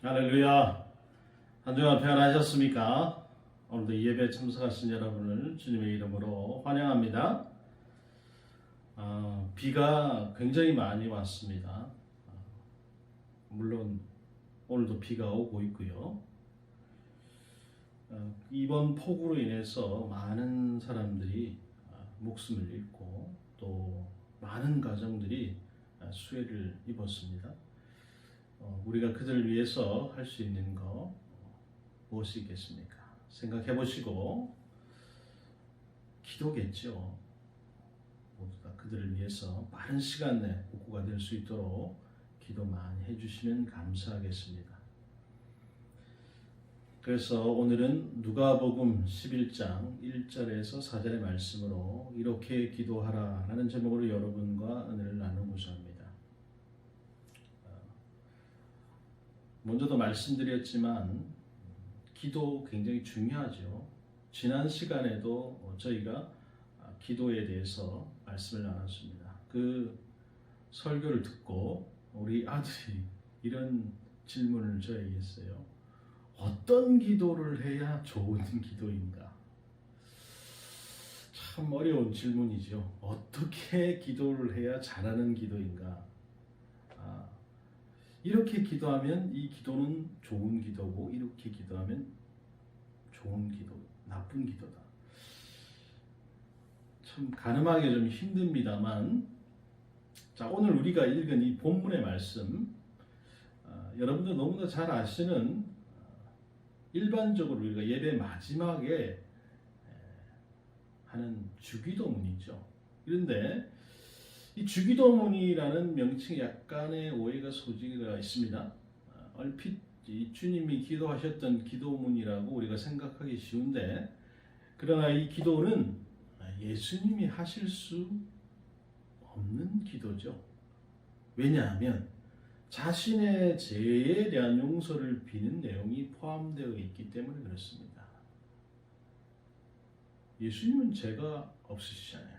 할렐루야. 한 주간 평안하셨습니까? 오늘도 이 예배에 참석하신 여러분을 주님의 이름으로 환영합니다. 비가 굉장히 많이 왔습니다. 물론 오늘도 비가 오고 있고요. 이번 폭우로 인해서 많은 사람들이 목숨을 잃고 또 많은 가정들이 수해를 입었습니다. 우리가 그들을 위해서 할 수 있는 거 무엇이 있겠습니까? 생각해 보시고 기도겠죠. 모두가 그들을 위해서 빠른 시간 내에 복구가 될 수 있도록 기도 많이 해주시면 감사하겠습니다. 그래서 오늘은 누가복음 11장 1절에서 4절의 말씀으로 이렇게 기도하라 라는 제목으로 여러분과 은혜를 나누고자 합니다. 먼저도 말씀드렸지만 기도 굉장히 중요하죠. 지난 시간에도 저희가 기도에 대해서 말씀을 나눴습니다. 그 설교를 듣고 우리 아들이 이런 질문을 저에게 했어요. 어떤 기도를 해야 좋은 기도인가? 참 어려운 질문이죠. 어떻게 기도를 해야 잘하는 기도인가? 이렇게 기도하면 이 기도는 좋은 기도고 이렇게 기도하면 좋은 기도, 나쁜 기도다. 참 가늠하기 좀 힘듭니다만 자, 오늘 우리가 읽은 이 본문의 말씀 여러분들 너무나 잘 아시는 일반적으로 우리가 예배 마지막에 하는 주기도문이죠. 그런데 이 주기도문이라는 명칭에 약간의 오해가 소지가 있습니다. 얼핏 주님이 기도하셨던 기도문이라고 우리가 생각하기 쉬운데 그러나 이 기도는 예수님이 하실 수 없는 기도죠. 왜냐하면 자신의 죄에 대한 용서를 비는 내용이 포함되어 있기 때문에 그렇습니다. 예수님은 죄가 없으시잖아요.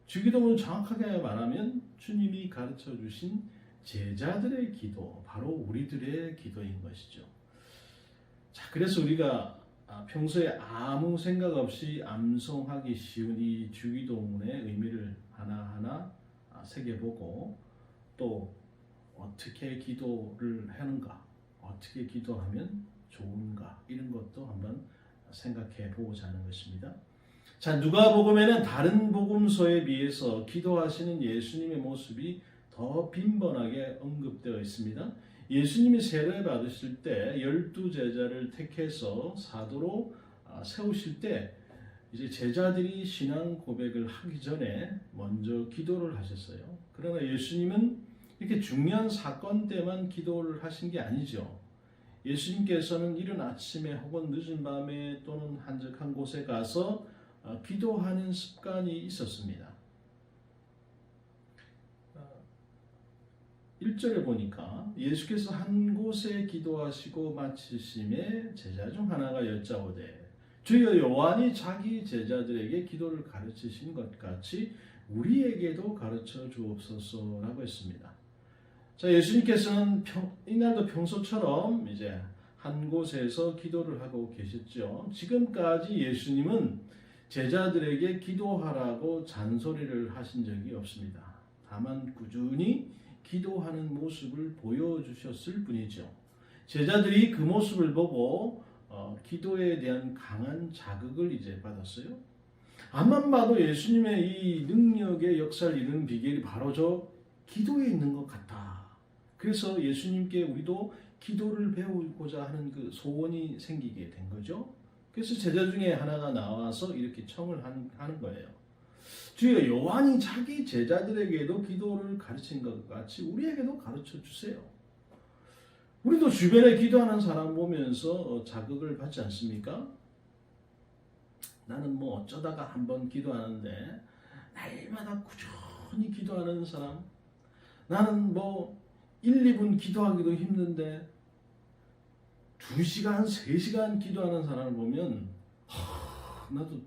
주기도문을 정확하게 말하면 주님이 가르쳐 주신 제자들의 기도, 바로 우리들의 기도인 것이죠. 자, 그래서 우리가 평소에 아무 생각 없이 암송하기 쉬운 이 주기도문의 의미를 하나하나 새겨보고 또 어떻게 기도를 하는가, 어떻게 기도하면 좋은가 이런 것도 한번 생각해 보고자 하는 것입니다. 자, 누가복음에는 다른 복음서에 비해서 기도하시는 예수님의 모습이 더 빈번하게 언급되어 있습니다. 예수님이 세례 받으실 때 12제자를 택해서 사도로 세우실 때 이제 제자들이 신앙 고백을 하기 전에 먼저 기도를 하셨어요. 그러나 예수님은 이렇게 중요한 사건 때만 기도를 하신 게 아니죠. 예수님께서는 이른 아침에 혹은 늦은 밤에 또는 한적한 곳에 가서 기도하는 습관이 있었습니다. 1절에 보니까 예수께서 한 곳에 기도하시고 마치심에 제자 중 하나가 여짜오되 주여 요한이 자기 제자들에게 기도를 가르치신 것 같이 우리에게도 가르쳐 주옵소서라고 했습니다. 자, 예수님께서는 이날도 평소처럼 이제 한 곳에서 기도를 하고 계셨죠. 지금까지 예수님은 제자들에게 기도하라고 잔소리를 하신 적이 없습니다. 다만 꾸준히 기도하는 모습을 보여주셨을 뿐이죠. 제자들이 그 모습을 보고 기도에 대한 강한 자극을 이제 받았어요. 앞만 봐도 예수님의 이 능력의 역사를 이루는 비결이 바로 저 기도에 있는 것 같다. 그래서 예수님께 우리도 기도를 배우고자 하는 그 소원이 생기게 된 거죠. 그래서 제자 중에 하나가 나와서 이렇게 청을 하는 거예요. 주여 요한이 자기 제자들에게도 기도를 가르친 것 같이 우리에게도 가르쳐 주세요. 우리도 주변에 기도하는 사람 보면서 자극을 받지 않습니까? 나는 뭐 어쩌다가 한번 기도하는데 날마다 꾸준히 기도하는 사람, 나는 뭐 1, 2분 기도하기도 힘든데 2시간, 3시간 기도하는 사람을 보면 나도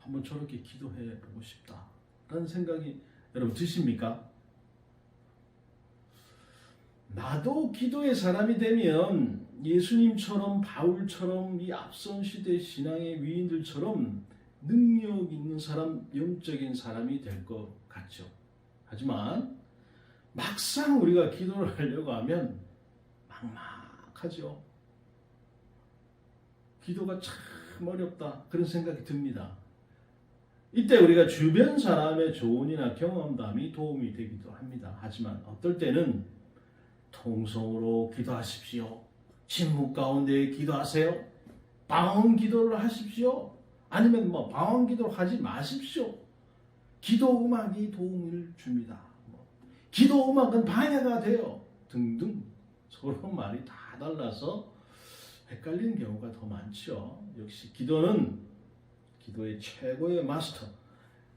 한번 저렇게 기도해 보고 싶다 라는 생각이 여러분 드십니까? 나도 기도의 사람이 되면 예수님처럼 바울처럼 이 앞선 시대 신앙의 위인들처럼 능력 있는 사람, 영적인 사람이 될 것 같죠. 하지만 막상 우리가 기도를 하려고 하면 막막하죠. 기도가 참 어렵다 그런 생각이 듭니다. 이때 우리가 주변 사람의 조언이나 경험담이 도움이 되기도 합니다. 하지만 어떨 때는 통성으로 기도하십시오. 침묵 가운데 기도하세요. 방언 기도를 하십시오. 아니면 방언 기도를 하지 마십시오. 기도 음악이 도움을 줍니다. 기도 음악은 방해가 돼요. 등등 서로 말이 다 달라서 헷갈리는 경우가 더 많죠. 역시 기도는 기도의 최고의 마스터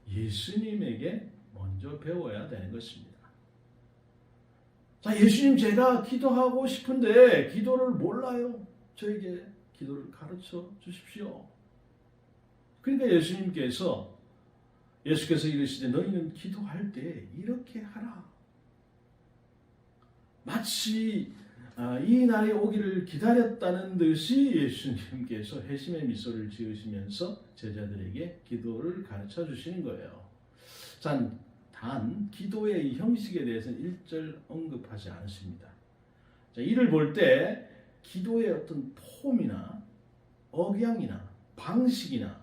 예수님에게 먼저 배워야 되는 것입니다. 자, 예수님 제가 기도하고 싶은데 기도를 몰라요. 저에게 기도를 가르쳐 주십시오. 그러니까 예수께서 이르시되 너희는 기도할 때 이렇게 하라. 마치 이 날이 오기를 기다렸다는 듯이 예수님께서 회심의 미소를 지으시면서 제자들에게 기도를 가르쳐 주시는 거예요. 단 기도의 형식에 대해서는 1절 언급하지 않으십니다. 자, 이를 볼 때 기도의 어떤 폼이나 억양이나 방식이나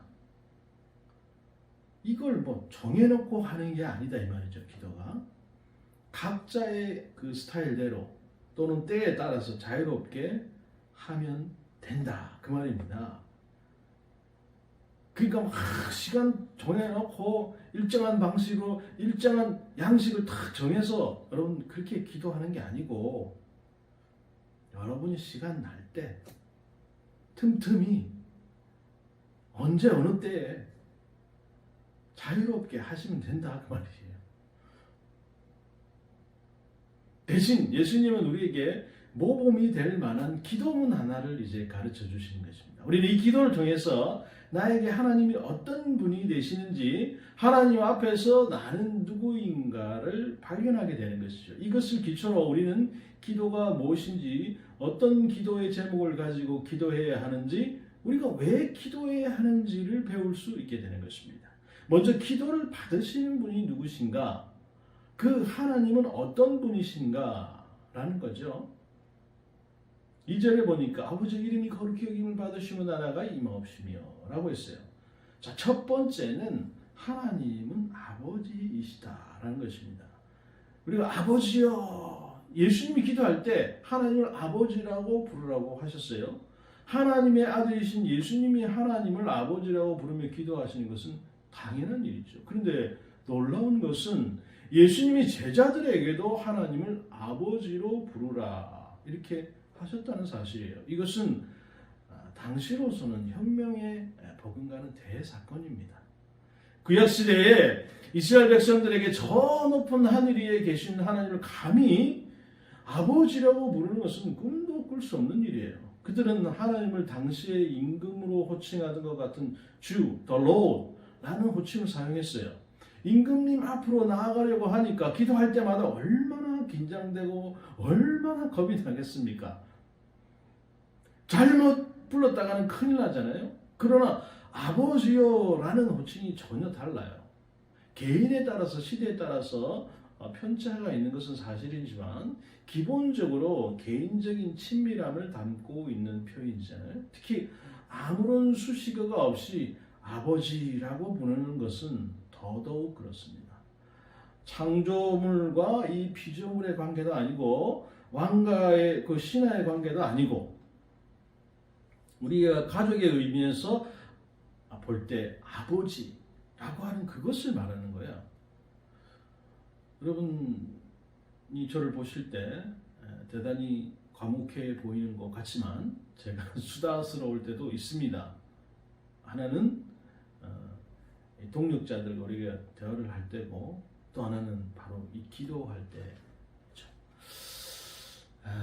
이걸 정해놓고 하는 게 아니다 이 말이죠. 기도가 각자의 그 스타일대로 또는 때에 따라서 자유롭게 하면 된다 그 말입니다. 그러니까 시간 정해놓고 일정한 방식으로 일정한 양식을 딱 정해서 여러분 그렇게 기도하는 게 아니고 여러분이 시간 날 때 틈틈이 언제 어느 때에 자유롭게 하시면 된다 그 말이에요. 대신 예수님은 우리에게 모범이 될 만한 기도문 하나를 이제 가르쳐 주시는 것입니다. 우리는 이 기도를 통해서 나에게 하나님이 어떤 분이 되시는지 하나님 앞에서 나는 누구인가를 발견하게 되는 것이죠. 이것을 기초로 우리는 기도가 무엇인지 어떤 기도의 제목을 가지고 기도해야 하는지 우리가 왜 기도해야 하는지를 배울 수 있게 되는 것입니다. 먼저 기도를 받으시는 분이 누구신가? 그 하나님은 어떤 분이신가? 라는 거죠. 2절에 보니까 아버지 이름이 거룩히 여김을 받으시며 나라가 임하옵시며 라고 했어요. 자, 첫 번째는 하나님은 아버지이시다라는 것입니다. 우리가 아버지요. 예수님이 기도할 때 하나님을 아버지라고 부르라고 하셨어요. 하나님의 아들이신 예수님이 하나님을 아버지라고 부르며 기도하시는 것은 당연한 일이죠. 그런데 놀라운 것은 예수님이 제자들에게도 하나님을 아버지로 부르라 이렇게 하셨다는 사실이에요. 이것은 당시로서는 혁명에 버금가는 대사건입니다. 구약시대에 이스라엘 백성들에게 저 높은 하늘 위에 계신 하나님을 감히 아버지라고 부르는 것은 꿈도 꿀 수 없는 일이에요. 그들은 하나님을 당시에 임금으로 호칭하던 것 같은 주, the Lord 라는 호칭을 사용했어요. 임금님 앞으로 나아가려고 하니까 기도할 때마다 얼마나 긴장되고 얼마나 겁이 나겠습니까? 잘못 불렀다가는 큰일 나잖아요. 그러나 아버지요 라는 호칭이 전혀 달라요. 개인에 따라서 시대에 따라서 편차가 있는 것은 사실이지만 기본적으로 개인적인 친밀함을 담고 있는 표현이잖아요. 특히 아무런 수식어가 없이 아버지라고 부르는 것은 더더욱 그렇습니다. 창조물과 이 피조물의 관계도 아니고 왕가의 그 신하의 관계도 아니고 우리가 가족의 의미에서 볼 때 아버지라고 하는 그것을 말하는 거야. 여러분이 저를 보실 때 대단히 과묵해 보이는 것 같지만 제가 수다스러울 때도 있습니다. 하나는 동력자들과 우리가 대화를 할 때고 또 하나는 바로 이 기도할 때.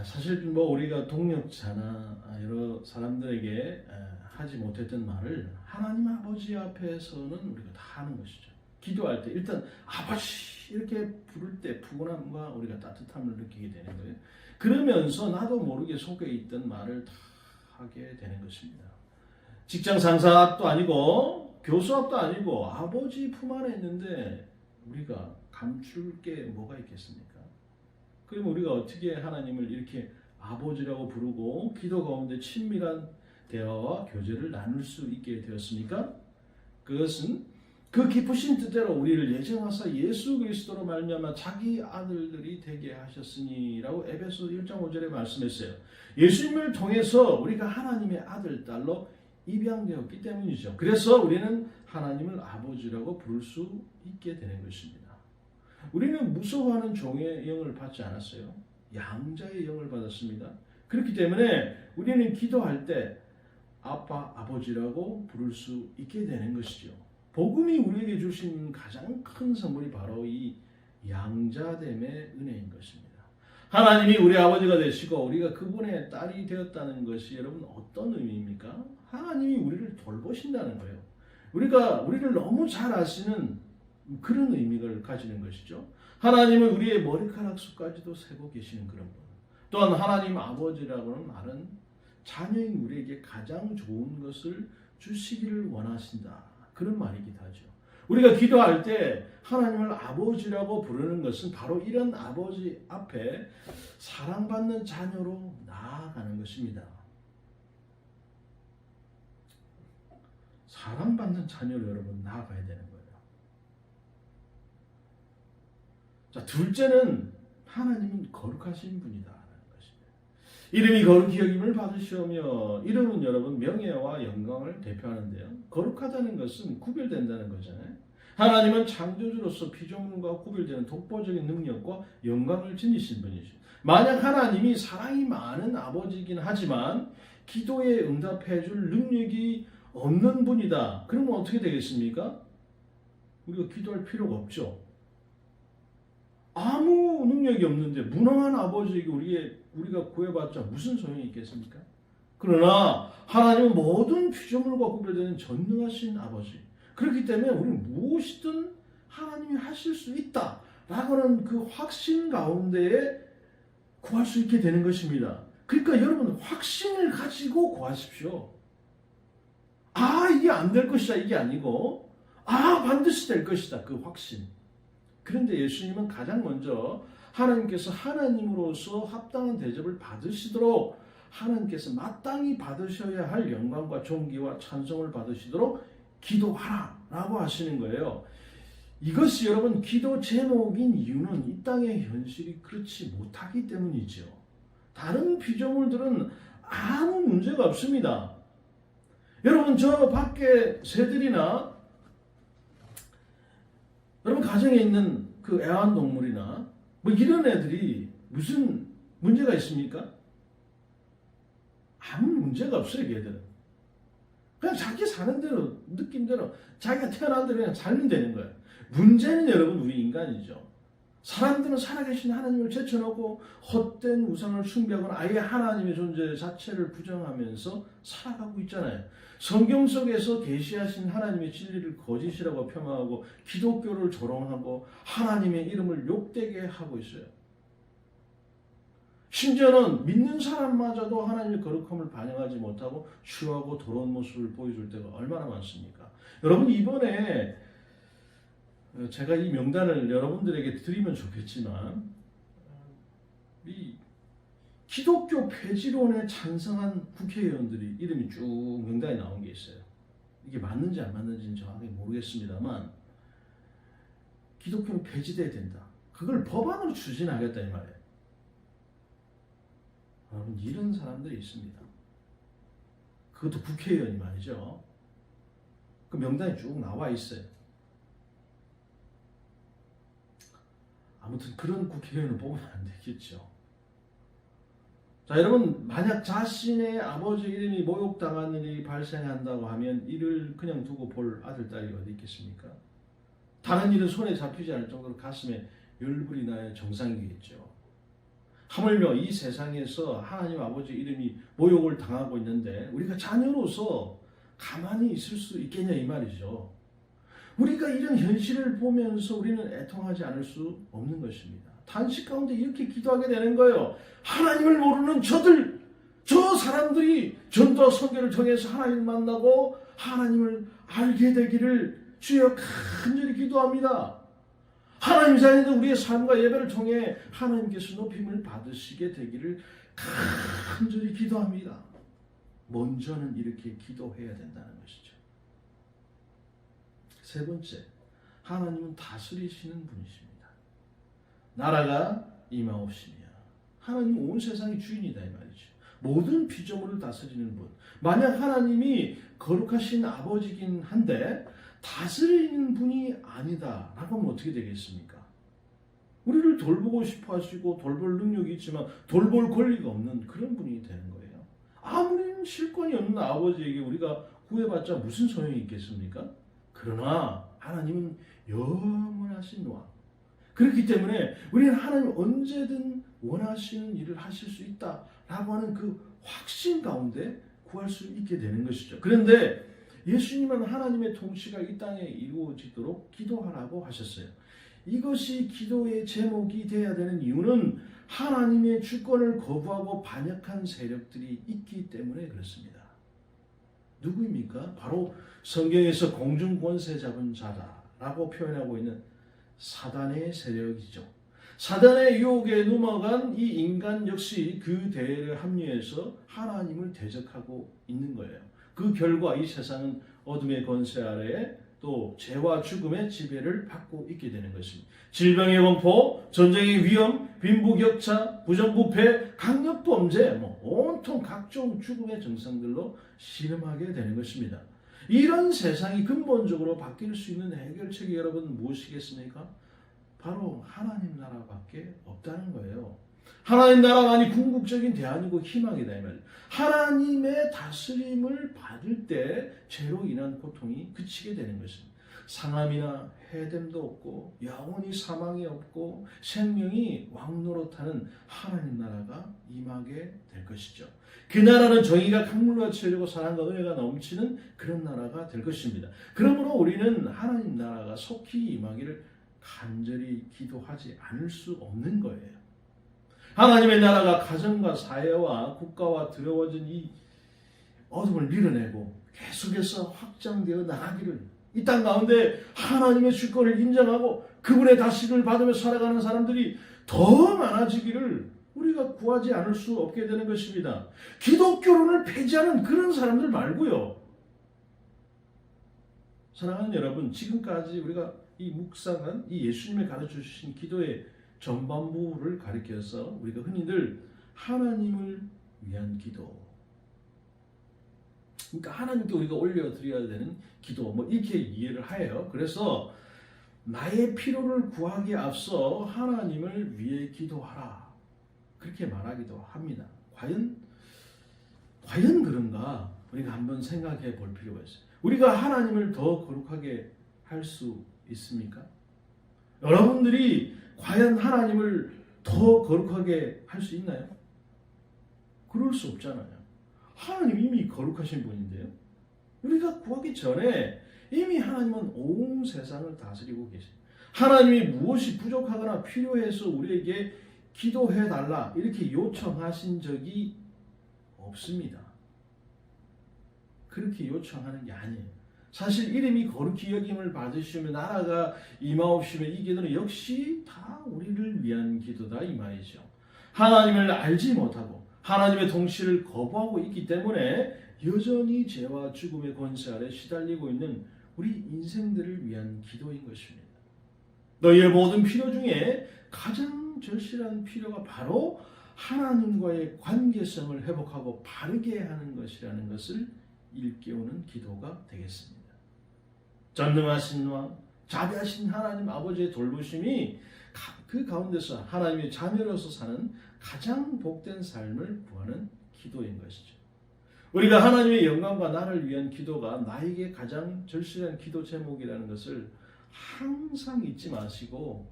사실 우리가 동력자나 여러 사람들에게 하지 못했던 말을 하나님 아버지 앞에서는 우리가 다 하는 것이죠. 기도할 때 일단 아버지 이렇게 부를 때 푸근함과 우리가 따뜻함을 느끼게 되는 거예요. 그러면서 나도 모르게 속에 있던 말을 다 하게 되는 것입니다. 직장 상사 앞도 아니고 교수 앞도 아니고 아버지 품 안에 있는데 우리가 감출 게 뭐가 있겠습니까? 그럼 우리가 어떻게 하나님을 이렇게 아버지라고 부르고 기도 가운데 친밀한 대화와 교제를 나눌 수 있게 되었습니까? 그것은 그 기쁘신 뜻대로 우리를 예정하사 예수 그리스도로 말미암아 자기 아들들이 되게 하셨으니라고 에베소 1장 5절에 말씀했어요. 예수님을 통해서 우리가 하나님의 아들, 딸로 입양되었기 때문이죠. 그래서 우리는 하나님을 아버지라고 부를 수 있게 되는 것입니다. 우리는 무서워하는 종의 영을 받지 않았어요. 양자의 영을 받았습니다. 그렇기 때문에 우리는 기도할 때 아빠, 아버지라고 부를 수 있게 되는 것이죠. 복음이 우리에게 주신 가장 큰 선물이 바로 이 양자됨의 은혜인 것입니다. 하나님이 우리 아버지가 되시고 우리가 그분의 딸이 되었다는 것이 여러분 어떤 의미입니까? 하나님이 우리를 돌보신다는 거예요. 우리를 너무 잘 아시는 그런 의미를 가지는 것이죠. 하나님은 우리의 머리카락 숱까지도 세고 계시는 그런 분. 또한 하나님 아버지라고는 말은 자녀인 우리에게 가장 좋은 것을 주시기를 원하신다. 그런 말이기도 하죠. 우리가 기도할 때 하나님을 아버지라고 부르는 것은 바로 이런 아버지 앞에 사랑받는 자녀로 나아가는 것입니다. 사랑받는 자녀로 여러분 나아가야 되는 거예요. 자, 둘째는 하나님은 거룩하신 분이다. 이름이 거룩히 여김을 받으시오며 이름은 여러분 명예와 영광을 대표하는데요. 거룩하다는 것은 구별된다는 거잖아요. 하나님은 창조주로서 피조물과 구별되는 독보적인 능력과 영광을 지니신 분이죠. 만약 하나님이 사랑이 많은 아버지이긴 하지만 기도에 응답해 줄 능력이 없는 분이다. 그러면 어떻게 되겠습니까? 우리가 기도할 필요가 없죠. 아무 능력이 없는데 무능한 아버지에게 우리가 구해봤자 무슨 소용이 있겠습니까? 그러나 하나님은 모든 피조물과 구별되는 전능하신 아버지. 그렇기 때문에 우리는 무엇이든 하나님이 하실 수 있다라고는 그 확신 가운데에 구할 수 있게 되는 것입니다. 그러니까 여러분 확신을 가지고 구하십시오. 아 이게 안 될 것이다 이게 아니고 아 반드시 될 것이다 그 확신. 그런데 예수님은 가장 먼저 하나님께서 하나님으로서 합당한 대접을 받으시도록 하나님께서 마땅히 받으셔야 할 영광과 존귀와 찬송을 받으시도록 기도하라 라고 하시는 거예요. 이것이 여러분 기도 제목인 이유는 이 땅의 현실이 그렇지 못하기 때문이죠. 다른 피조물들은 아무 문제가 없습니다. 여러분 저 밖에 새들이나 여러분 가정에 있는 그 애완동물이나 뭐 이런 애들이 무슨 문제가 있습니까? 아무 문제가 없어요. 얘들은 그냥 자기 사는 대로 느낌대로 자기가 태어난 대로 그냥 살면 되는 거예요. 문제는 여러분 우리 인간이죠. 사람들은 살아계신 하나님을 제쳐놓고 헛된 우상을 숭배하거나 아예 하나님의 존재 자체를 부정하면서 살아가고 있잖아요. 성경 속에서 계시하신 하나님의 진리를 거짓이라고 폄하하고 기독교를 조롱하고 하나님의 이름을 욕되게 하고 있어요. 심지어는 믿는 사람마저도 하나님의 거룩함을 반영하지 못하고 추하고 더러운 모습을 보여줄 때가 얼마나 많습니까? 여러분 이번에 제가 이 명단을 여러분들에게 드리면 좋겠지만 이 기독교 폐지론에 찬성한 국회의원들이 이름이 쭉 명단에 나온 게 있어요. 이게 맞는지 안 맞는지는 정확히 모르겠습니다만 기독교는 폐지돼야 된다. 그걸 법안으로 추진하겠다 이 말이에요. 여러분 이런 사람들이 있습니다. 그것도 국회의원이 말이죠. 그 명단에 쭉 나와 있어요. 아무튼 그런 국회의원을 뽑으면 안 되겠죠. 자 여러분 만약 자신의 아버지 이름이 모욕당하는 일이 발생한다고 하면 이를 그냥 두고 볼 아들 딸이 어디 있겠습니까? 다른 일은 손에 잡히지 않을 정도로 가슴에 열불이 나야 정상이겠죠. 하물며 이 세상에서 하나님 아버지 이름이 모욕을 당하고 있는데 우리가 자녀로서 가만히 있을 수 있겠냐 이 말이죠. 우리가 이런 현실을 보면서 우리는 애통하지 않을 수 없는 것입니다. 단식 가운데 이렇게 기도하게 되는 거예요. 하나님을 모르는 저 사람들이 전도와 선교를 통해서 하나님을 만나고 하나님을 알게 되기를 주여 간절히 기도합니다. 하나님 자녀들 우리의 삶과 예배를 통해 하나님께서 높임을 받으시게 되기를 간절히 기도합니다. 먼저는 이렇게 기도해야 된다는 것이죠. 세 번째, 하나님은 다스리시는 분이십니다. 나라가 임하옵시며. 하나님은 온 세상의 주인이다 이 말이죠. 모든 피조물을 다스리는 분. 만약 하나님이 거룩하신 아버지긴 한데 다스리는 분이 아니다라고 하면 어떻게 되겠습니까? 우리를 돌보고 싶어 하시고 돌볼 능력이 있지만 돌볼 권리가 없는 그런 분이 되는 거예요. 아무리 실권이 없는 아버지에게 우리가 구해봤자 무슨 소용이 있겠습니까? 그러나 하나님은 영원하신 왕. 그렇기 때문에 우리는 하나님 언제든 원하시는 일을 하실 수 있다라고 하는 그 확신 가운데 구할 수 있게 되는 것이죠. 그런데 예수님은 하나님의 통치가 이 땅에 이루어지도록 기도하라고 하셨어요. 이것이 기도의 제목이 되어야 되는 이유는 하나님의 주권을 거부하고 반역한 세력들이 있기 때문에 그렇습니다. 누구입니까? 바로 성경에서 공중 권세 잡은 자다라고 표현하고 있는 사단의 세력이죠. 사단의 유혹에 넘어간 이 인간 역시 그 대회에 합류해서 하나님을 대적하고 있는 거예요. 그 결과 이 세상은 어둠의 권세 아래에 또 죄와 죽음의 지배를 받고 있게 되는 것입니다. 질병의 공포, 전쟁의 위험, 빈부격차, 부정부패, 강력범죄, 온통 각종 죽음의 증상들로 씨름하게 되는 것입니다. 이런 세상이 근본적으로 바뀔 수 있는 해결책이 여러분 무엇이겠습니까? 바로 하나님 나라밖에 없다는 거예요. 하나님 나라만이 궁극적인 대안이고 희망이다 이 말이에요. 하나님의 다스림을 받을 때 죄로 인한 고통이 그치게 되는 것입니다. 상함이나 해됨도 없고 영원히 사망이 없고 생명이 왕노릇하는 하나님 나라가 임하게 될 것이죠. 그 나라는 정의가 강물같이 흐르고 사랑과 은혜가 넘치는 그런 나라가 될 것입니다. 그러므로 우리는 하나님 나라가 속히 임하기를 간절히 기도하지 않을 수 없는 거예요. 하나님의 나라가 가정과 사회와 국가와 더러워진 이 어둠을 밀어내고 계속해서 확장되어 나가기를 이 땅 가운데 하나님의 주권을 인정하고 그분의 다스림을 받으며 살아가는 사람들이 더 많아지기를 우리가 구하지 않을 수 없게 되는 것입니다. 기독교론을 폐지하는 그런 사람들 말고요. 사랑하는 여러분, 지금까지 우리가 이 묵상한 이 예수님이 가르쳐 주신 기도의 전반부를 가리켜서 우리가 흔히들 하나님을 위한 기도, 그러니까 하나님께 우리가 올려드려야 되는 기도 이렇게 이해를 해요. 그래서 나의 필요를 구하기에 앞서 하나님을 위해 기도하라 그렇게 말하기도 합니다. 과연 그런가 우리가 한번 생각해 볼 필요가 있어요. 우리가 하나님을 더 거룩하게 할 수 있습니까? 여러분들이 과연 하나님을 더 거룩하게 할 수 있나요? 그럴 수 없잖아요. 하나님 이미 거룩하신 분인데요. 우리가 구하기 전에 이미 하나님은 온 세상을 다스리고 계십니다. 하나님이 무엇이 부족하거나 필요해서 우리에게 기도해달라 이렇게 요청하신 적이 없습니다. 그렇게 요청하는 게 아니에요. 사실 이름이 거룩히 여김을 받으시며 나라가 임하옵시며 이 기도는 역시 다 우리를 위한 기도다 이 말이죠. 하나님을 알지 못하고 하나님의 통치를 거부하고 있기 때문에 여전히 죄와 죽음의 권세 아래 시달리고 있는 우리 인생들을 위한 기도인 것입니다. 너희의 모든 필요 중에 가장 절실한 필요가 바로 하나님과의 관계성을 회복하고 바르게 하는 것이라는 것을 일깨우는 기도가 되겠습니다. 전능하신 왕, 자비하신 하나님 아버지의 돌보심이 그 가운데서 하나님의 자녀로서 사는 가장 복된 삶을 구하는 기도인 것이죠. 우리가 하나님의 영광과 나를 위한 기도가 나에게 가장 절실한 기도 제목이라는 것을 항상 잊지 마시고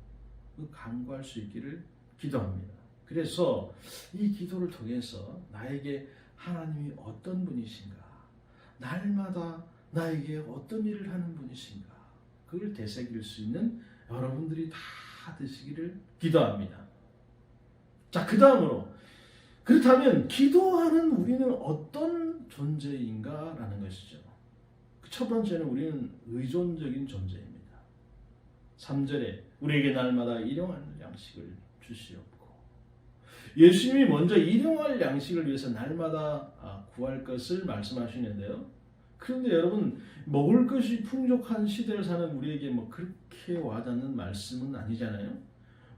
간구할 수 있기를 기도합니다. 그래서 이 기도를 통해서 나에게 하나님이 어떤 분이신가, 날마다 나에게 어떤 일을 하는 분이신가, 그걸 되새길 수 있는 여러분들이 다 되시기를 기도합니다. 자, 그 다음으로 그렇다면 기도하는 우리는 어떤 존재인가라는 것이죠. 첫 번째는 우리는 의존적인 존재입니다. 3절에 우리에게 날마다 일용할 양식을 주시옵고, 예수님이 먼저 일용할 양식을 위해서 날마다 구할 것을 말씀하시는데요. 그런데 여러분, 먹을 것이 풍족한 시대를 사는 우리에게 뭐 그렇게 와닿는 말씀은 아니잖아요.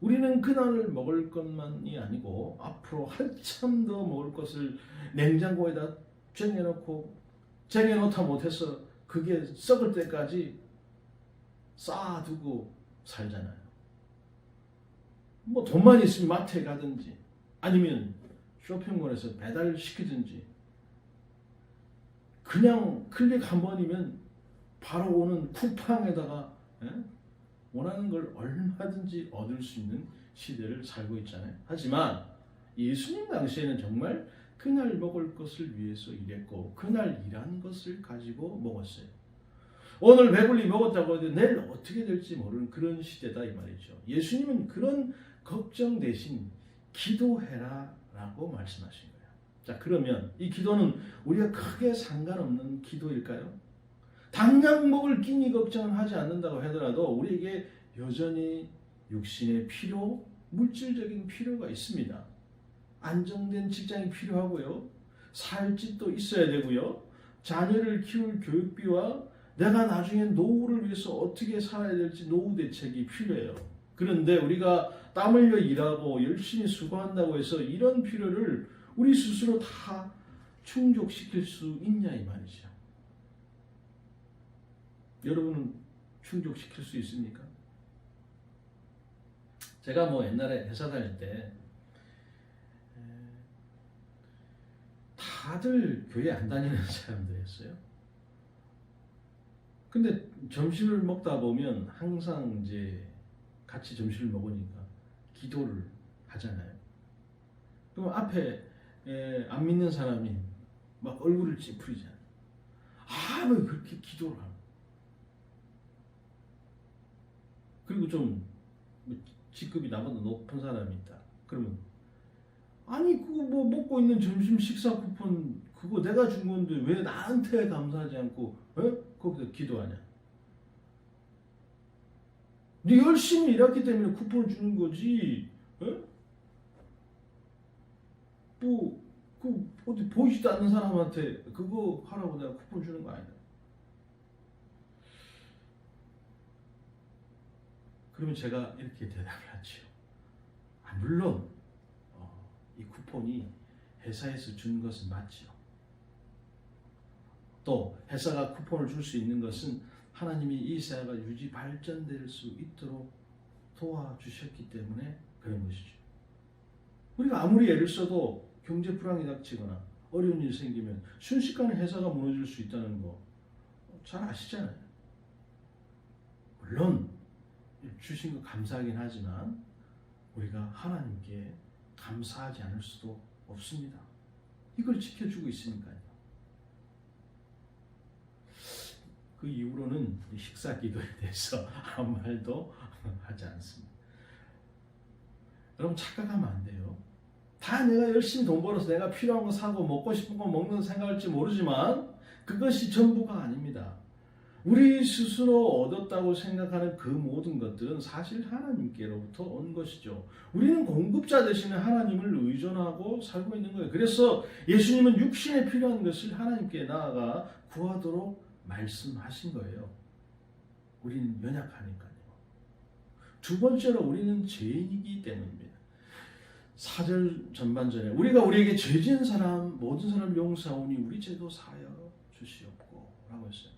우리는 그날 먹을 것만이 아니고 앞으로 한참 더 먹을 것을 냉장고에다 쟁여놓다 못해서 그게 썩을 때까지 쌓아두고 살잖아요. 뭐 돈만 있으면 마트에 가든지 아니면 쇼핑몰에서 배달시키든지 그냥 클릭 한 번이면 바로 오는 쿠팡에다가 원하는 걸 얼마든지 얻을 수 있는 시대를 살고 있잖아요. 하지만 예수님 당시에는 정말 그날 먹을 것을 위해서 일했고 그날 일한 것을 가지고 먹었어요. 오늘 배불리 먹었다고 해도 내일 어떻게 될지 모르는 그런 시대다 이 말이죠. 예수님은 그런 걱정 대신 기도해라 라고 말씀하신 거예요. 자, 그러면 이 기도는 우리가 크게 상관없는 기도일까요? 당장 먹을 끼니 걱정은 하지 않는다고 하더라도 우리에게 여전히 육신의 필요, 물질적인 필요가 있습니다. 안정된 직장이 필요하고요. 살 집도 있어야 되고요. 자녀를 키울 교육비와 내가 나중에 노후를 위해서 어떻게 살아야 될지 노후 대책이 필요해요. 그런데 우리가 땀 흘려 일하고 열심히 수고한다고 해서 이런 필요를 우리 스스로 다 충족시킬 수 있냐 이 말이죠. 여러분은 충족시킬 수 있습니까? 제가 뭐 옛날에 회사 다닐 때 다들 교회 안 다니는 사람들이었어요. 근데 점심을 먹다 보면 항상 이제 같이 점심을 먹으니까 기도를 하잖아요. 그럼 앞에 안 믿는 사람이 막 얼굴을 찌푸리잖아요. 왜 그렇게 기도를 하나? 그리고 좀 직급이 나보다 높은 사람이 있다. 그러면 아니 그거 뭐 먹고 있는 점심 식사 쿠폰 그거 내가 준 건데 왜 나한테 감사하지 않고 거기서 기도하냐? 네 열심히 일했기 때문에 쿠폰을 주는 거지. 어디 보이지도 않는 사람한테 그거 하라고 내가 쿠폰 주는 거 아니다. 그러면 제가 이렇게 대답을 하죠. 물론 이 쿠폰이 회사에서 준 것은 맞죠. 또 회사가 쿠폰을 줄 수 있는 것은 하나님이 이 사회가 유지 발전될 수 있도록 도와주셨기 때문에 그런 것이죠. 우리가 아무리 애를 써도 경제 불황이 닥치거나 어려운 일이 생기면 순식간에 회사가 무너질 수 있다는 거 잘 아시잖아요. 물론 주신 거 감사하긴 하지만 우리가 하나님께 감사하지 않을 수도 없습니다. 이걸 지켜주고 있으니까요. 그 이후로는 식사 기도에 대해서 아무 말도 하지 않습니다. 여러분 착각하면 안 돼요. 다 내가 열심히 돈 벌어서 내가 필요한 거 사고 먹고 싶은 거 먹는 생각할지 모르지만 그것이 전부가 아닙니다. 우리 스스로 얻었다고 생각하는 그 모든 것들은 사실 하나님께로부터 온 것이죠. 우리는 공급자 대신에 하나님을 의존하고 살고 있는 거예요. 그래서 예수님은 육신에 필요한 것을 하나님께 나아가 구하도록 말씀하신 거예요. 우리는 연약하니까요. 두 번째로 우리는 죄인이기 때문입니다. 4절 전반전에 우리가 우리에게 죄 지은 사람 모든 사람을 용서하오니 우리 죄도 사하여 주시옵고 라고 했어요.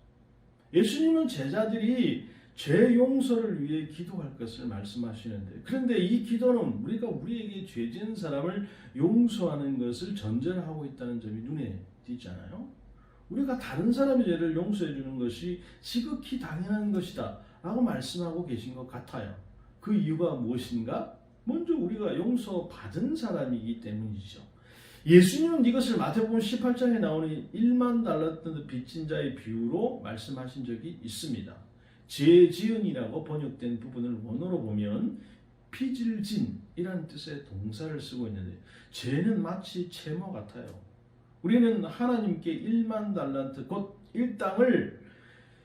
예수님은 제자들이 죄 용서를 위해 기도할 것을 말씀하시는데, 그런데 이 기도는 우리가 우리에게 죄 지은 사람을 용서하는 것을 전제를 하고 있다는 점이 눈에 띄잖아요. 우리가 다른 사람의 죄를 용서해 주는 것이 지극히 당연한 것이다 라고 말씀하고 계신 것 같아요. 그 이유가 무엇인가? 먼저 우리가 용서받은 사람이기 때문이죠. 예수님은 이것을 마태복음 18장에 나오는 1만 달란트 빚진 자의 비유로 말씀하신 적이 있습니다. 죄지은이라고 번역된 부분을 원어로 보면 빚을 진이라는 뜻의 동사를 쓰고 있는데 죄는 마치 채무 같아요. 우리는 하나님께 1만 달란트 곧 1땅을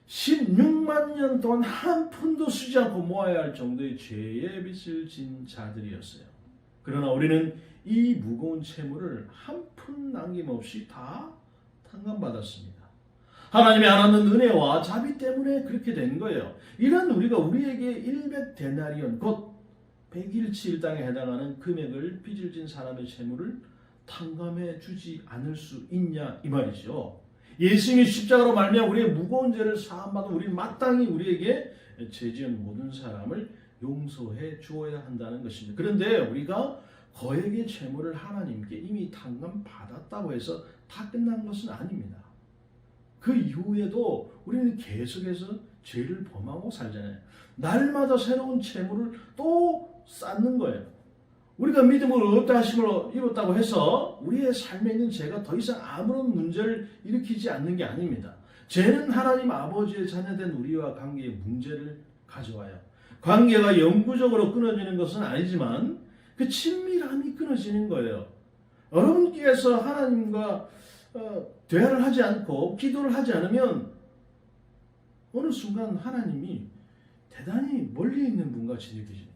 16만 년 동안 한 푼도 쓰지 않고 모아야 할 정도의 죄의 빚을 진 자들이었어요. 그러나 우리는 이 무거운 채무를 한 푼 남김없이 다 탕감받았습니다. 하나님의 하나는 은혜와 자비 때문에 그렇게 된 거예요. 이런 우리가 우리에게 100데나리온 곧 100일치 일당에 해당하는 금액을 빚을 진 사람의 채무를 탕감해 주지 않을 수 있냐 이 말이죠. 예수님이 십자가로 말미암아 우리의 무거운 죄를 사함받아 우리는 마땅히 우리에게 죄지은 모든 사람을 용서해 주어야 한다는 것입니다. 그런데 우리가 거액의 채무를 하나님께 이미 탕감받았다고 해서 다 끝난 것은 아닙니다. 그 이후에도 우리는 계속해서 죄를 범하고 살잖아요. 날마다 새로운 채무를 또 쌓는 거예요. 우리가 믿음으로 얻다 하심을 입었다고 해서 우리의 삶에 있는 죄가 더 이상 아무런 문제를 일으키지 않는 게 아닙니다. 죄는 하나님 아버지의 자녀된 우리와 관계에 문제를 가져와요. 관계가 영구적으로 끊어지는 것은 아니지만 그 친밀함이 끊어지는 거예요. 여러분께서 하나님과 대화를 하지 않고 기도를 하지 않으면 어느 순간 하나님이 대단히 멀리 있는 분 같이 느껴집니다.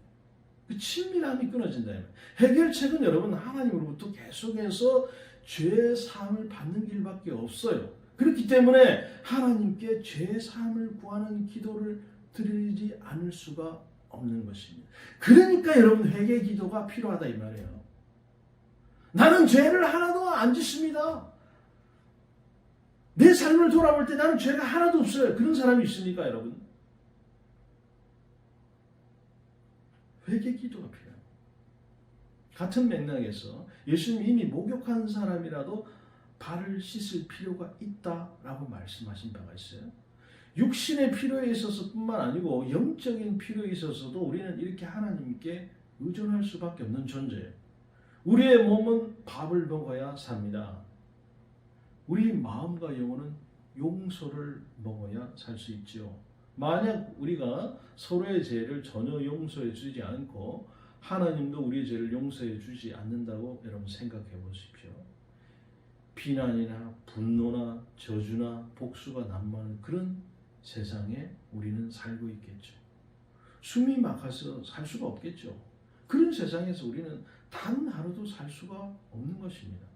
그 친밀함이 끊어진다. 해결책은 여러분 하나님으로부터 계속해서 죄 사함을 받는 길밖에 없어요. 그렇기 때문에 하나님께 죄 사함을 구하는 기도를 드리지 않을 수가 없는 것입니다. 그러니까 여러분 회개 기도가 필요하다 이 말이에요. 나는 죄를 하나도 안 짓습니다. 내 삶을 돌아볼 때 나는 죄가 하나도 없어요. 그런 사람이 있습니까 여러분? 회개 기도가 필요합니다. 같은 맥락에서 예수님이 이미 목욕한 사람이라도 발을 씻을 필요가 있다라고 말씀하신 바가 있어요. 육신의 필요에 있어서 뿐만 아니고 영적인 필요에 있어서도 우리는 이렇게 하나님께 의존할 수밖에 없는 존재예요. 우리의 몸은 밥을 먹어야 삽니다. 우리 마음과 영혼은 용서를 먹어야 살 수 있죠. 만약 우리가 서로의 죄를 전혀 용서해 주지 않고 하나님도 우리의 죄를 용서해 주지 않는다고 여러분 생각해 보십시오. 비난이나 분노나 저주나 복수가 난무하는 그런 세상에 우리는 살고 있겠죠. 숨이 막혀서 살 수가 없겠죠. 그런 세상에서 우리는 단 하루도 살 수가 없는 것입니다.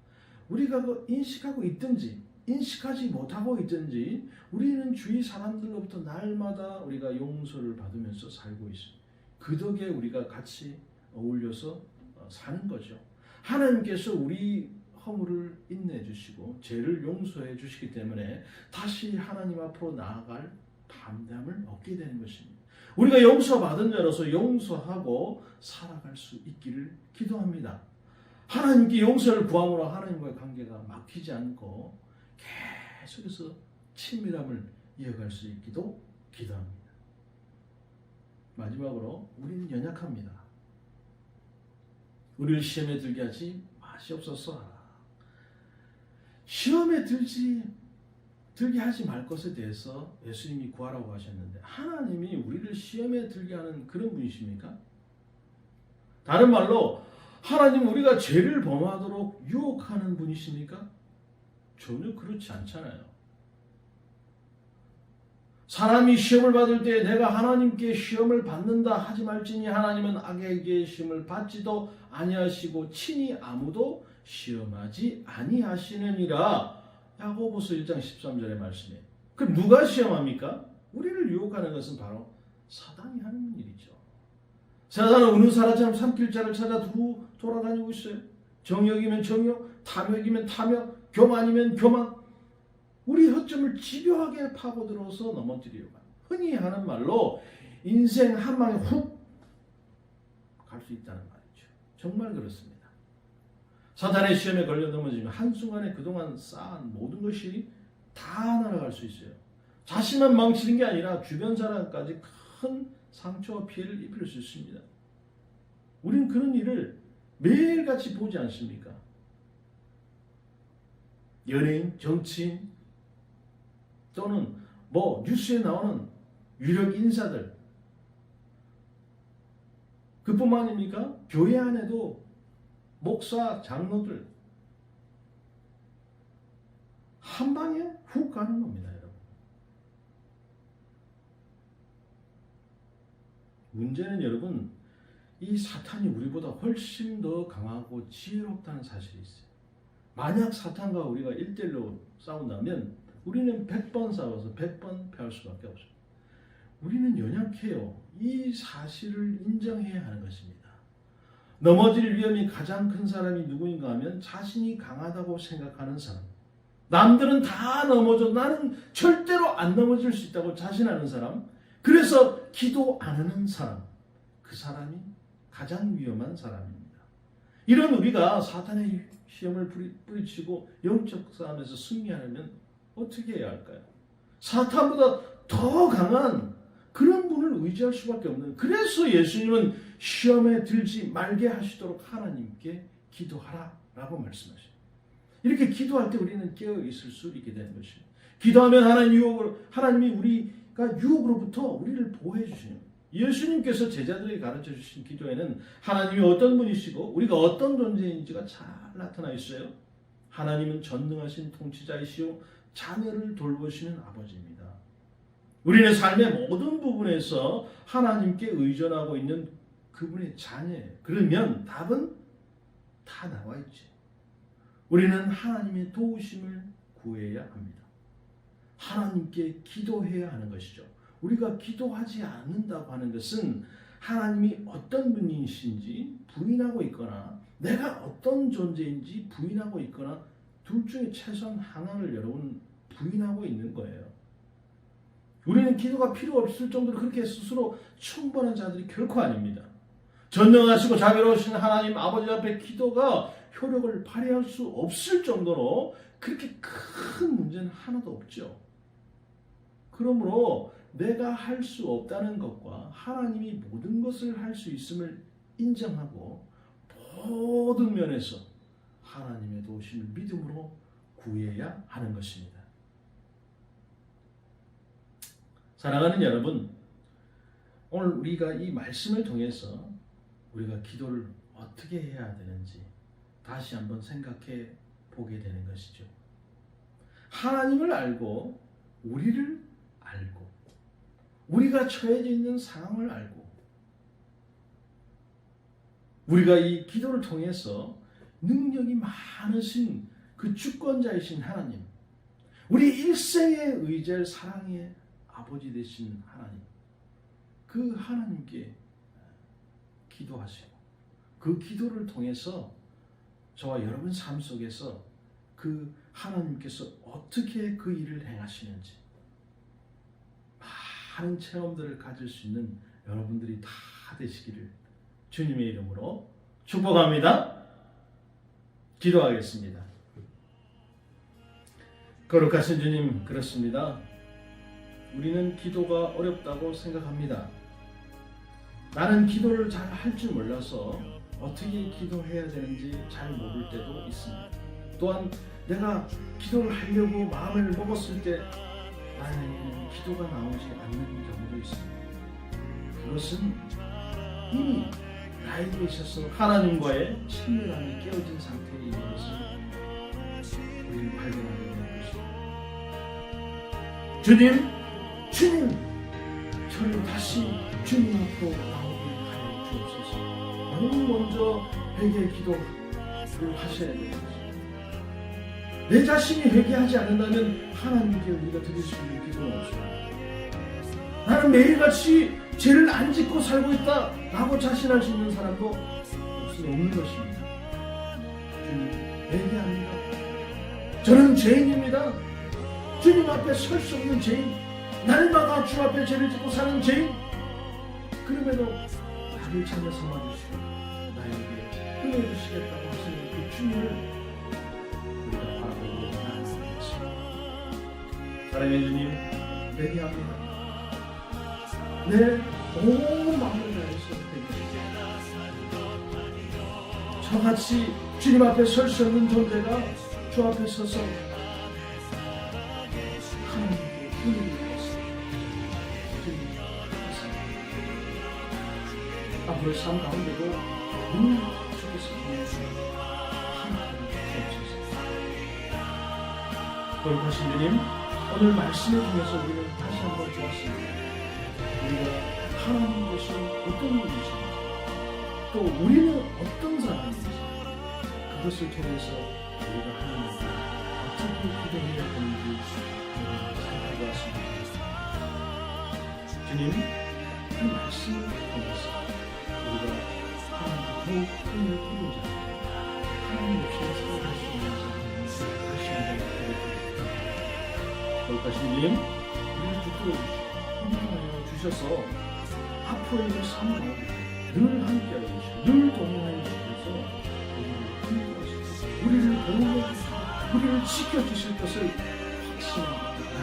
우리가 인식하고 있든지 인식하지 못하고 있든지 우리는 주위 사람들로부터 날마다 우리가 용서를 받으면서 살고 있습니다. 그 덕에 우리가 같이 어울려서 사는 거죠. 하나님께서 우리 허물을 인내해 주시고 죄를 용서해 주시기 때문에 다시 하나님 앞으로 나아갈 담담을 얻게 되는 것입니다. 우리가 용서받은 자로서 용서하고 살아갈 수 있기를 기도합니다. 하나님께 용서를 구함으로 하나님과의 관계가 막히지 않고 계속해서 친밀함을 이어갈 수 있기도 기도합니다. 마지막으로 우리는 연약합니다. 우리를 시험에 들게 하지 마시옵소서. 시험에 들게 하지 말 것에 대해서 예수님이 구하라고 하셨는데 하나님이 우리를 시험에 들게 하는 그런 분이십니까? 다른 말로 하나님 우리가 죄를 범하도록 유혹하는 분이십니까? 전혀 그렇지 않잖아요. 사람이 시험을 받을 때 내가 하나님께 시험을 받는다 하지 말지니 하나님은 악에게 시험을 받지도 아니하시고 친히 아무도 시험하지 아니하시느니라. 야고보서 1장 13절의 말씀이에요. 그럼 누가 시험합니까? 우리를 유혹하는 것은 바로 사단이 하는 일이죠. 사단은 우는 사람처럼 삼킬 자를 찾아 돌아다니고 있어요. 정욕이면 정욕, 탐욕이면 탐욕, 교만이면 교만. 우리 허점을 집요하게 파고들어서 넘어뜨리려고 합니다. 흔히 하는 말로 인생 한 방에 훅 갈 수 있다는 말이죠. 정말 그렇습니다. 사단의 시험에 걸려 넘어지면 한순간에 그동안 쌓은 모든 것이 다 날아갈 수 있어요. 자신만 망치는 게 아니라 주변 사람까지 큰 상처와 피해를 입힐 수 있습니다. 우리는 그런 일을 매일같이 보지 않습니까? 연예인, 정치인 또는 뉴스에 나오는 유력 인사들, 그뿐만 아닙니까? 교회 안에도 목사, 장로들 한 방에 훅 가는 겁니다, 여러분. 문제는 여러분, 이 사탄이 우리보다 훨씬 더 강하고 지혜롭다는 사실이 있어요. 만약 사탄과 우리가 1대1로 싸운다면 우리는 100번 싸워서 100번 패할 수밖에 없습니다. 우리는 연약해요. 이 사실을 인정해야 하는 것입니다. 넘어질 위험이 가장 큰 사람이 누구인가 하면 자신이 강하다고 생각하는 사람. 남들은 다 넘어져 나는 절대로 안 넘어질 수 있다고 자신하는 사람. 그래서 기도 안 하는 사람. 그 사람이 가장 위험한 사람입니다. 이런 우리가 사탄의 시험을 뿌리치고 영적 싸움에서 승리하려면 어떻게 해야 할까요? 사탄보다 더 강한 그런 분을 의지할 수밖에 없는, 그래서 예수님은 시험에 들지 말게 하시도록 하나님께 기도하라 라고 말씀하십니다. 이렇게 기도할 때 우리는 깨어 있을 수 있게 되는 것입니다. 기도하면 하나님이 우리가 유혹으로부터 우리를 보호해 주시는 거예요. 예수님께서 제자들에게 가르쳐 주신 기도에는 하나님이 어떤 분이시고 우리가 어떤 존재인지가 잘 나타나 있어요. 하나님은 전능하신 통치자이시오 자녀를 돌보시는 아버지입니다. 우리는 삶의 모든 부분에서 하나님께 의존하고 있는 그분의 자녀예요. 그러면 답은 다 나와 있지. 우리는 하나님의 도우심을 구해야 합니다. 하나님께 기도해야 하는 것이죠. 우리가 기도하지 않는다고 하는 것은 하나님이 어떤 분이신지 부인하고 있거나 내가 어떤 존재인지 부인하고 있거나 둘 중에 최소한 하나를 여러분 부인하고 있는 거예요. 우리는 기도가 필요 없을 정도로 그렇게 스스로 충분한 자들이 결코 아닙니다. 전능하시고 자비로우신 하나님 아버지 앞에 기도가 효력을 발휘할 수 없을 정도로 그렇게 큰 문제는 하나도 없죠. 그러므로 내가 할 수 없다는 것과 하나님이 모든 것을 할 수 있음을 인정하고 모든 면에서 하나님의 도우심을 믿음으로 구해야 하는 것입니다. 사랑하는 여러분, 오늘 우리가 이 말씀을 통해서 우리가 기도를 어떻게 해야 되는지 다시 한번 생각해 보게 되는 것이죠. 하나님을 알고 우리를 알고 우리가 처해져 있는 상황을 알고 우리가 이 기도를 통해서 능력이 많으신 그 주권자이신 하나님, 우리 일생의 의지할 사랑의 아버지 되신 하나님, 그 하나님께 기도하시고 그 기도를 통해서 저와 여러분 삶 속에서 그 하나님께서 어떻게 그 일을 행하시는지 많은 체험들을 가질 수 있는 여러분들이 다 되시기를 주님의 이름으로 축복합니다. 기도하겠습니다. 거룩하신 주님, 그렇습니다. 우리는 기도가 어렵다고 생각합니다. 나는 기도를 잘 할 줄 몰라서 어떻게 기도해야 되는지 잘 모를 때도 있습니다. 또한 내가 기도를 하려고 마음을 먹었을 때 나에게는 기도가 나오지 않는 경우도 있습니다. 그것은 이미 나에게 있어서 하나님과의 친밀함이 깨어진 상태에 있는 것을 우리는 발견하게 되는 것입니다. 주님, 저를 다시 주님 앞으로 나오게 하여 주옵소서. 너무 먼저 회개 기도를 하셔야 됩니다. 내 자신이 회개하지 않는다면 하나님께 우리가 드릴 수 있는 기도는 없습니다. 나는 매일같이 죄를 안 짓고 살고 있다 라고 자신할 수 있는 사람도 없는 것입니다. 주님, 회개합니다. 저는 죄인입니다. 주님 앞에 설 수 없는 죄인, 날마다 주 앞에 죄를 짓고 사는 죄인, 그럼에도 나를 찾아 삼아주시고 나에게 끊어주시겠다고 하시는 그 주님을 사랑의 주님, 회개합니다. 내 온 마음을 다해서 회개합니다. 저같이 주님 앞에 설 수 없는 존재가 주 앞에 서서 하나님께 은혜를 받습니다. 주님 오늘 삶 가운데도 늘 주께서 거룩하신 주님, 오늘 말씀을 통해서 우리는 다시 한번 보았습니다. 우리가 하나님께서 어떤 분이신지, 또 우리는 어떤 사람인지, 그것을 통해서 우리가 하나님께 어떻게 기도해야 하는지 살펴보았습니다. 주님, 그 말씀을 통해서 우리가 하나님께 더욱 힘을 얻고자 하나님 없이 살아갈 수 있는 사람을 다시 한번 기도드립니다. 거룩하신 주님, 우리를 붙들어 주시고 인도하여 주셔서 앞으로의 삶 가운데 늘 함께하여 주시고 늘 동행하여 주셔서 우리를 인도하시고 우리를 보호해 주시고 우리를 지켜주실 것을 확신합니다.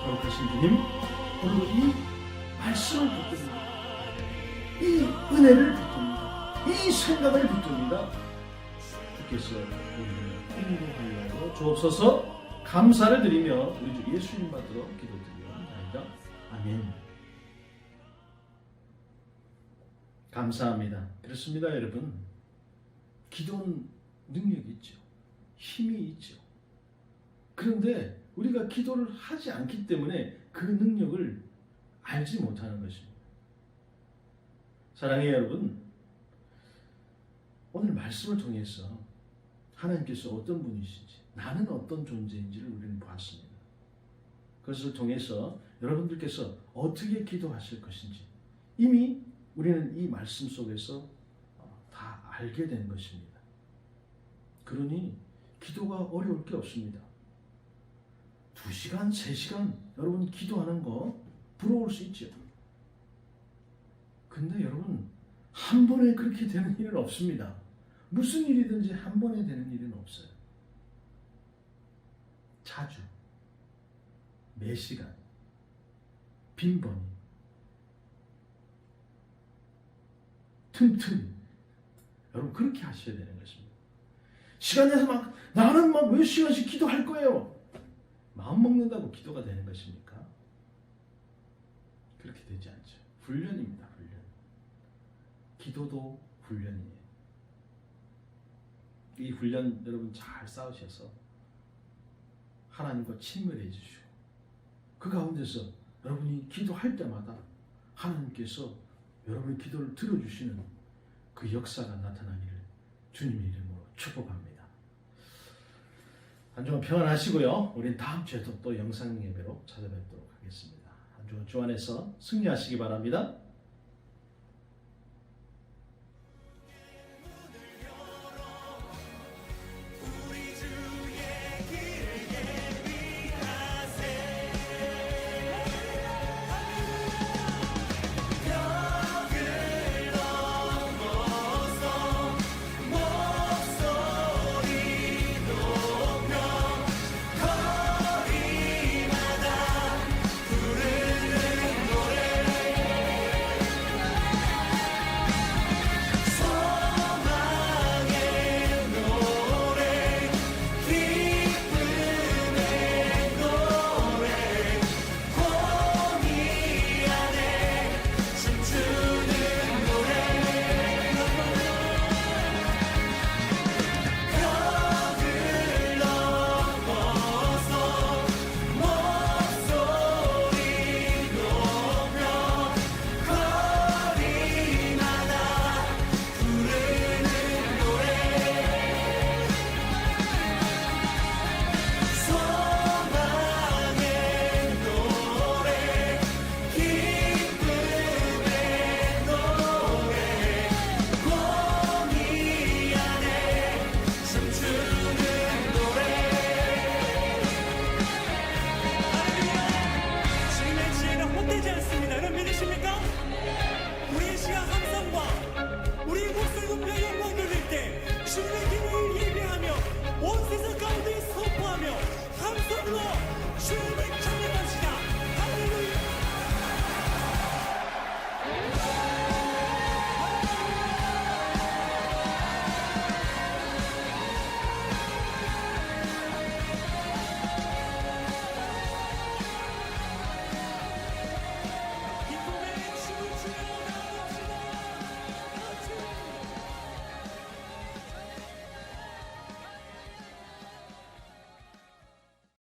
거룩하신 주님, 오늘 이 말씀을 붙듭니다. 이 은혜를 붙듭니다. 이 생각을 붙듭니다. 주께서 우리를 인도하여 주옵소서. 감사를 드리며 우리 주 예수님 받들어 기도드립니다. 아멘. 감사합니다. 그렇습니다, 여러분. 기도는 능력이 있죠. 힘이 있죠. 그런데 우리가 기도를 하지 않기 때문에 그 능력을 알지 못하는 것입니다. 사랑해요, 여러분. 오늘 말씀을 통해서 하나님께서 어떤 분이신지, 나는 어떤 존재인지를 우리는 보았습니다. 그것을 통해서 여러분들께서 어떻게 기도하실 것인지 이미 우리는 이 말씀 속에서 다 알게 된 것입니다. 그러니 기도가 어려울 게 없습니다. 2시간, 3시간 여러분 기도하는 거 부러울 수 있죠. 근데 여러분, 한 번에 그렇게 되는 일은 없습니다. 무슨 일이든지 한 번에 되는 일은 없어요. 자주, 매 시간, 빈번히, 틈틈이 여러분 그렇게 하셔야 되는 것입니다. 시간 내서 막 나는 막 몇 시간씩 기도할 거예요. 마음 먹는다고 기도가 되는 것입니까? 그렇게 되지 않죠. 훈련입니다. 훈련. 기도도 훈련이에요. 이 훈련 여러분 잘 싸우셔서 하나님과 친밀해 주시고 그 가운데서 여러분이 기도할 때마다 하나님께서 여러분의 기도를 들어주시는 그 역사가 나타나기를 주님의 이름으로 축복합니다. 한 주간 평안하시고요. 우린 다음 주에도 또 영상 예배로 찾아뵙도록 하겠습니다. 한 주간 주 안에서 승리하시기 바랍니다.